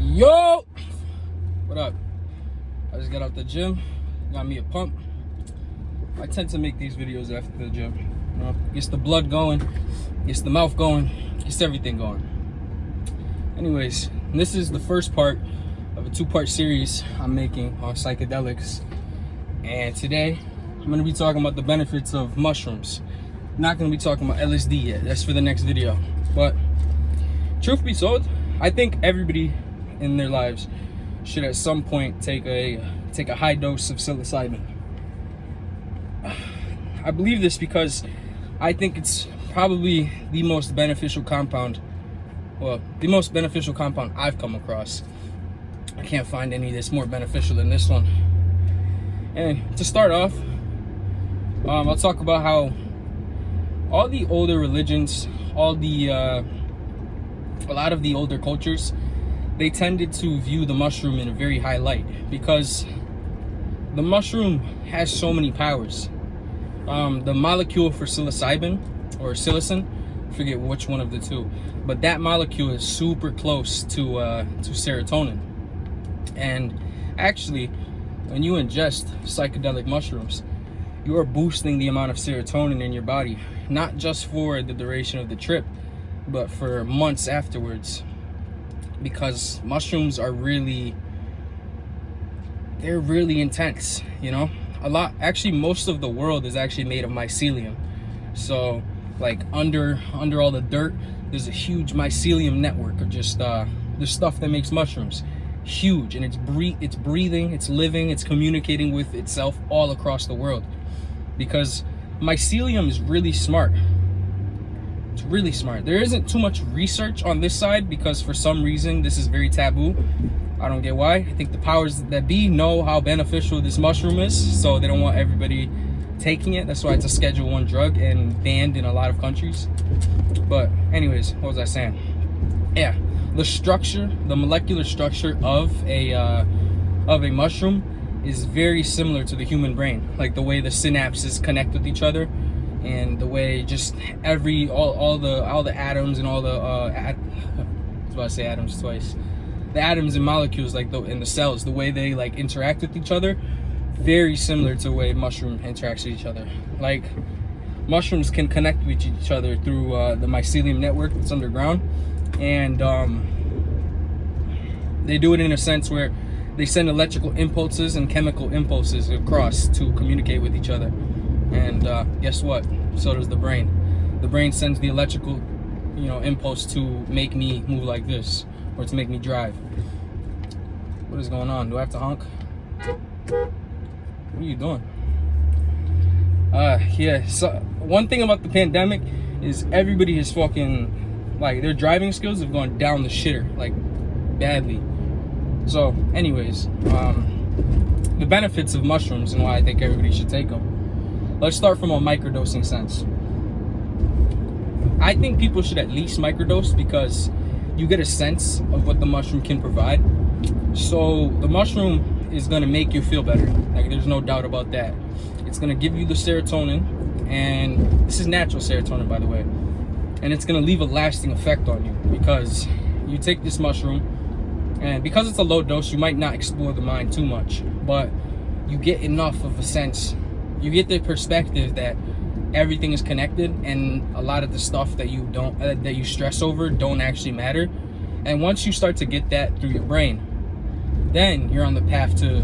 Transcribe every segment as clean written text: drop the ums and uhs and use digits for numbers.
Yo, what up? I just got out the gym, got me a pump. I tend to make these videos after the gym. You know, gets the blood going, gets the mouth going, gets everything going. Anyways, this is the first part of a two-part series I'm making on psychedelics. And today, I'm gonna be talking about the benefits of mushrooms. I'm not gonna be talking about LSD yet, that's for the next video. But truth be told, I think everybody in their lives should at some point take a high dose of psilocybin. I believe this because I think it's probably the most beneficial compound, the most beneficial compound I've come across. I can't find any that's more beneficial than this one. And to start off, I'll talk about how all the older religions, a lot of the older cultures, they tended to view the mushroom in a very high light because the mushroom has so many powers. The molecule for psilocybin or psilocin, I forget which one of the two, but that molecule is super close to serotonin. And actually, when you ingest psychedelic mushrooms, you are boosting the amount of serotonin in your body, not just for the duration of the trip, but for months afterwards. Because mushrooms are really intense, you know? Actually, most of the world is actually made of mycelium. So, like, under all the dirt, there's a huge mycelium network of just the stuff that makes mushrooms. Huge, and it's breathing, it's living, it's communicating with itself all across the world. Because mycelium is really smart. It's really smart. There isn't too much research on this side because for some reason this is very taboo. I don't get why. I think the powers that be know how beneficial this mushroom is, so they don't want everybody taking it. That's why it's a Schedule 1 drug and banned in a lot of countries. But anyways, what was I saying? Yeah, the molecular structure of a mushroom is very similar to the human brain, like the way the synapses connect with each other, and the way just all the atoms and all the I was about to say atoms twice. The atoms and molecules, like in the cells, the way they like interact with each other, very similar to the way mushroom interacts with each other. Like mushrooms can connect with each other through the mycelium network that's underground, and they do it in a sense where they send electrical impulses and chemical impulses across to communicate with each other. And guess what? So does the brain. The brain sends the electrical, impulse to make me move like this, or to make me drive. What is going on? Do I have to honk? What are you doing? Yeah. So one thing about the pandemic is everybody is fucking, like, their driving skills have gone down the shitter, like, badly. So, anyways, the benefits of mushrooms and why I think everybody should take them. Let's start from a microdosing sense. I think people should at least microdose because you get a sense of what the mushroom can provide. So the mushroom is going to make you feel better. Like, there's no doubt about that. It's going to give you the serotonin, and this is natural serotonin, by the way. And it's going to leave a lasting effect on you because you take this mushroom, and because it's a low dose, you might not explore the mind too much, but you get enough of a sense. You get the perspective that everything is connected, and a lot of the stuff that you stress over don't actually matter. And once you start to get that through your brain, then you're on the path to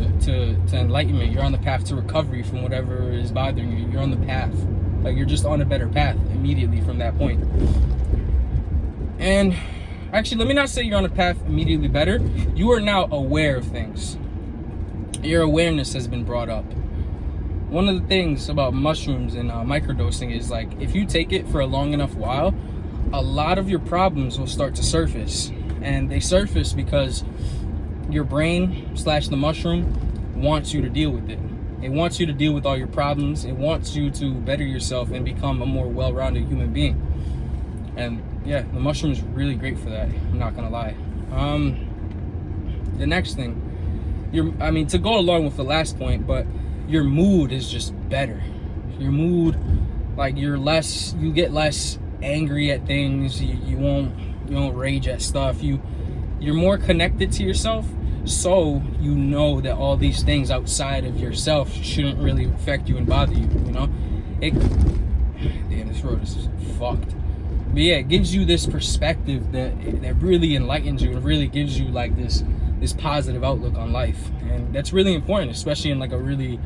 enlightenment. You're on the path to recovery from whatever is bothering you. You're on the path, like, you're just on a better path immediately from that point. And actually, let me not say you're on a path immediately better. You are now aware of things. Your awareness has been brought up. One of the things about mushrooms and microdosing is, like, if you take it for a long enough while, a lot of your problems will start to surface. And they surface because your brain / the mushroom wants you to deal with it. It wants you to deal with all your problems. It wants you to better yourself and become a more well-rounded human being. And yeah, the mushroom is really great for that. I'm not gonna lie. The next thing, to go along with the last point, but your mood is just better. Your mood, like, you get less angry at things. You won't rage at stuff. you're more connected to yourself, so you know that all these things outside of yourself shouldn't really affect you and bother you, you know? Damn, this road is fucked. But yeah, it gives you this perspective that really enlightens you and really gives you like this positive outlook on life. And that's really important, especially in like a really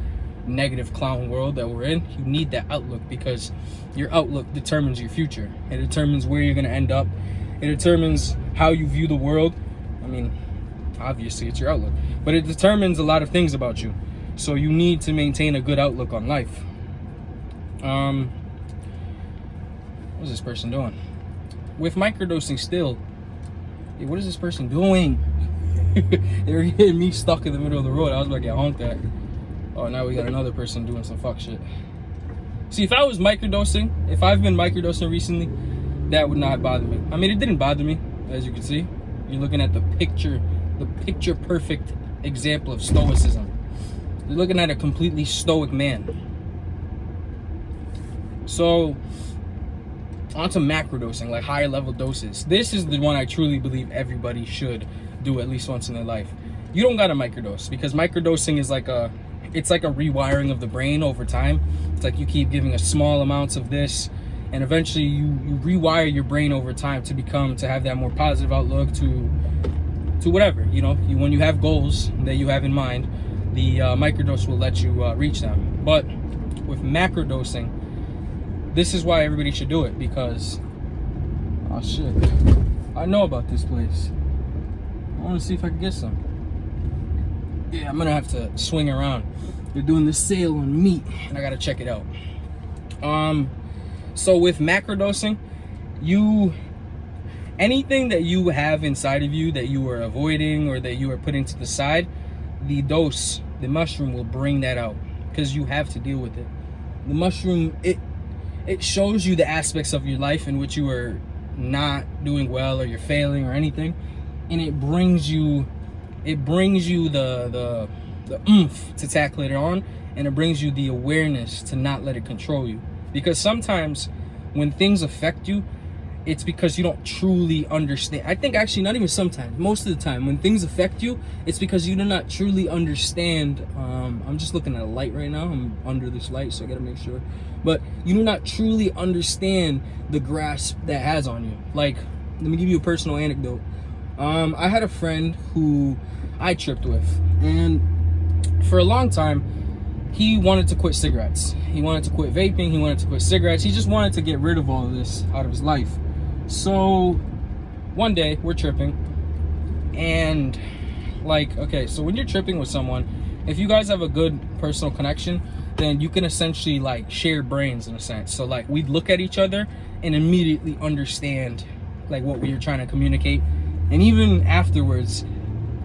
negative clown world that we're in. You need that outlook, because your outlook determines your future. It determines where you're going to end up. It determines how you view the world. I mean, obviously it's your outlook, but it determines a lot of things about you. So you need to maintain a good outlook on life. What's this person doing? With microdosing still. Hey, what is this person doing? They're getting me stuck in the middle of the road. I was about to get honked at. Oh, now we got another person doing some fuck shit. See, if I was microdosing, if I've been microdosing recently, that would not bother me. I mean, it didn't bother me, as you can see. You're looking at the picture perfect example of stoicism. You're looking at a completely stoic man. So, onto macrodosing, like higher level doses. This is the one I truly believe everybody should do at least once in their life. You don't gotta microdose, because microdosing is like it's like a rewiring of the brain over time. It's like you keep giving a small amounts of this, and eventually you rewire your brain over time to have that more positive outlook to whatever, you know. When you have goals that you have in mind, the microdose will let you reach them. But with macrodosing, this is why everybody should do it, because oh shit, I know about this place. I want to see if I can get some. Yeah, I'm gonna have to swing around. They're doing this sale on meat, and I gotta check it out. So with macrodosing, anything that you have inside of you that you are avoiding or that you are putting to the side, the mushroom will bring that out, because you have to deal with it. The mushroom, it shows you the aspects of your life in which you are not doing well or you're failing or anything, and it brings you the oomph to tackle it on, and it brings you the awareness to not let it control you. Because sometimes when things affect you, it's because you don't truly understand. I think actually not even sometimes, most of the time when things affect you, it's because you do not truly understand. I'm just looking at a light right now. I'm under this light, so I gotta make sure. But you do not truly understand the grasp that has on you. Like, let me give you a personal anecdote. I had a friend who I tripped with, and for a long time, he wanted to quit cigarettes. He wanted to quit vaping. He wanted to quit cigarettes. He just wanted to get rid of all of this out of his life. So one day we're tripping, and like, okay, so when you're tripping with someone, if you guys have a good personal connection, then you can essentially like share brains in a sense. So like we'd look at each other and immediately understand like what we were trying to communicate. And even afterwards,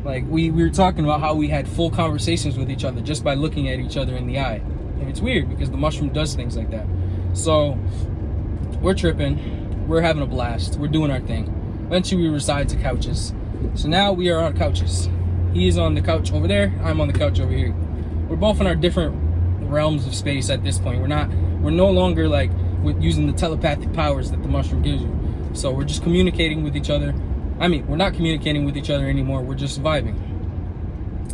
like we were talking about how we had full conversations with each other just by looking at each other in the eye. And it's weird because the mushroom does things like that. So we're tripping, we're having a blast, we're doing our thing. Eventually we reside to couches. So now we are on couches. He is on the couch over there, I'm on the couch over here. We're both in our different realms of space at this point. We're no longer like with using the telepathic powers that the mushroom gives you. So we're just communicating with each other. I mean, we're not communicating with each other anymore. We're just vibing.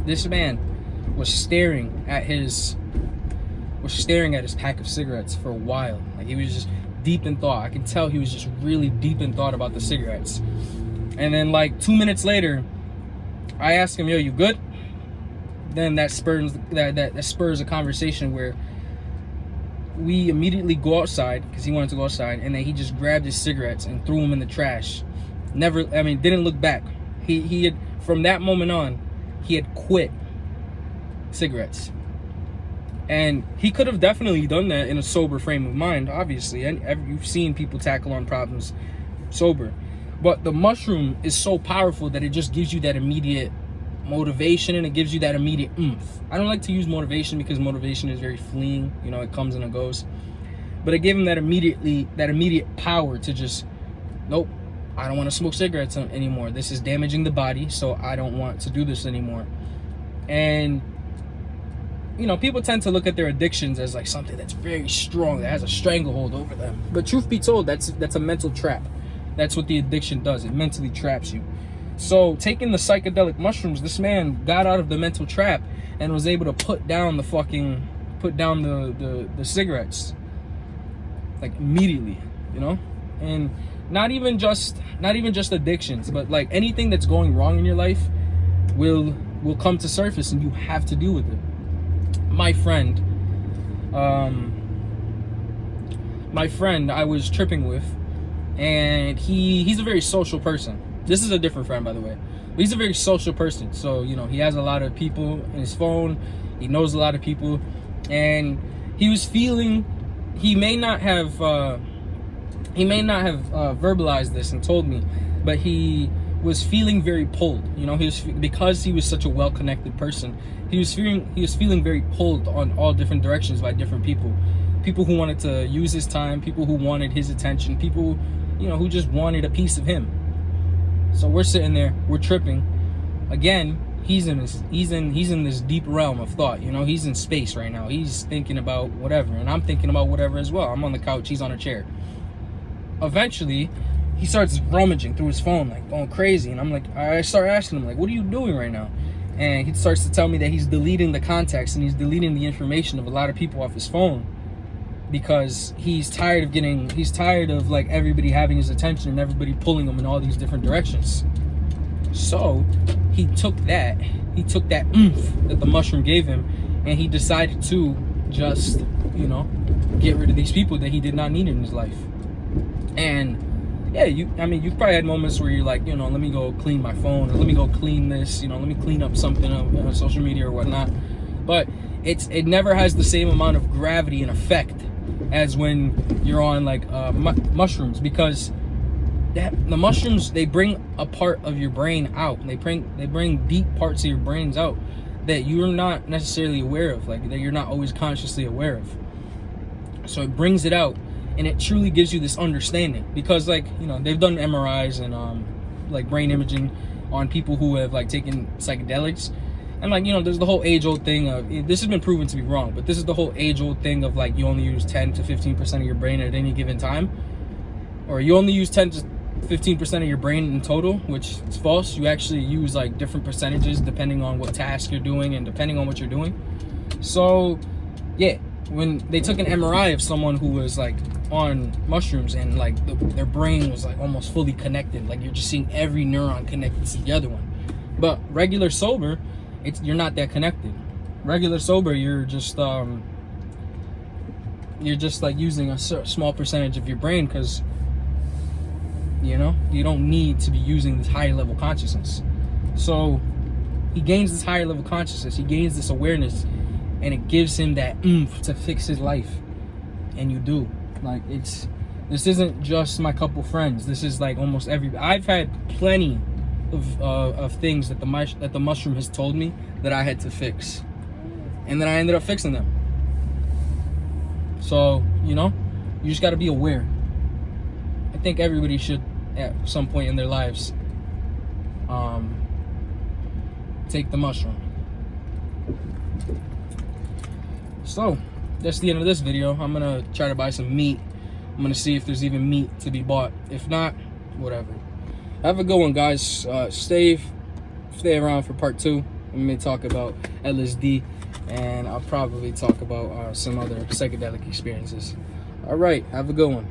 This man was staring at his pack of cigarettes for a while. Like he was just deep in thought. I can tell he was just really deep in thought about the cigarettes. And then like 2 minutes later, I asked him, "Yo, you good?" Then that spurs a conversation where we immediately go outside, because he wanted to go outside, and then he just grabbed his cigarettes and threw them in the trash. Didn't look back. He had, from that moment on, he had quit cigarettes. And he could have definitely done that in a sober frame of mind, obviously. And you've seen people tackle on problems sober. But the mushroom is so powerful that it just gives you that immediate motivation, and it gives you that immediate oomph. I don't like to use motivation because motivation is very fleeting. You know, it comes and it goes. But it gave him that immediate power to just, nope, I don't want to smoke cigarettes anymore. This is damaging the body, so I don't want to do this anymore. And, you know, people tend to look at their addictions as like something that's very strong, that has a stranglehold over them. But truth be told, that's a mental trap. That's what the addiction does. It mentally traps you. So taking the psychedelic mushrooms, this man got out of the mental trap and was able to put down the cigarettes, like, immediately, you know? And not even just addictions, but like anything that's going wrong in your life will come to surface, and you have to deal with it. My friend I was tripping with, and he's a very social person. This is a different friend, by the way, but he's a very social person. So, you know, he has a lot of people in his phone, he knows a lot of people, and he was feeling, he may not have verbalized this and told me, but he was feeling very pulled. You know, because he was such a well-connected person, he was feeling very pulled on all different directions by different people who wanted to use his time, people who wanted his attention, people, you know, who just wanted a piece of him. So we're sitting there, we're tripping. Again, he's in this deep realm of thought. You know, he's in space right now. He's thinking about whatever, and I'm thinking about whatever as well. I'm on the couch, he's on a chair. Eventually, he starts rummaging through his phone, like going crazy, and I start asking him, like, what are you doing right now? And he starts to tell me that he's deleting the contacts and he's deleting the information of a lot of people off his phone, because he's tired of like everybody having his attention and everybody pulling him in all these different directions. So he took that oomph that the mushroom gave him, and he decided to just, you know, get rid of these people that he did not need in his life. And yeah, you've probably had moments where you're like, you know, let me go clean my phone, or let me go clean this, you know, let me clean up something on social media or whatnot. But it never has the same amount of gravity and effect as when you're on like mushrooms, because the mushrooms, they bring a part of your brain out. They bring deep parts of your brains out that you're not necessarily aware of, like that you're not always consciously aware of. So it brings it out, and it truly gives you this understanding, because, like, you know, they've done MRIs and like brain imaging on people who have like taken psychedelics. And, like, you know, there's the whole age-old thing of, this has been proven to be wrong, but this is the whole age-old thing of, like, you only use 10 to 15% of your brain at any given time. Or you only use 10 to 15% of your brain in total, which is false. You actually use, like, different percentages depending on what task you're doing and depending on what you're doing. So, yeah, when they took an MRI of someone who was, like, on mushrooms, and, like, their brain was, like, almost fully connected. Like, you're just seeing every neuron connected to the other one. But regular sober, you're not that connected. Regular sober, you're just like using a small percentage of your brain, because, you know, you don't need to be using this higher level consciousness. So he gains this higher level consciousness, he gains this awareness, and it gives him that oomph to fix his life. And you do, like, this isn't just my couple friends, this is like almost I've had plenty of things that the mushroom has told me that I had to fix, and then I ended up fixing them. So, you know, you just got to be aware. I think everybody should, at some point in their lives, take the mushroom. So that's the end of this video. I'm gonna try to buy some meat. I'm gonna see if there's even meat to be bought. If not, whatever. Have a good one, guys. Stay around for part 2. We may talk about LSD, and I'll probably talk about some other psychedelic experiences. All right, have a good one.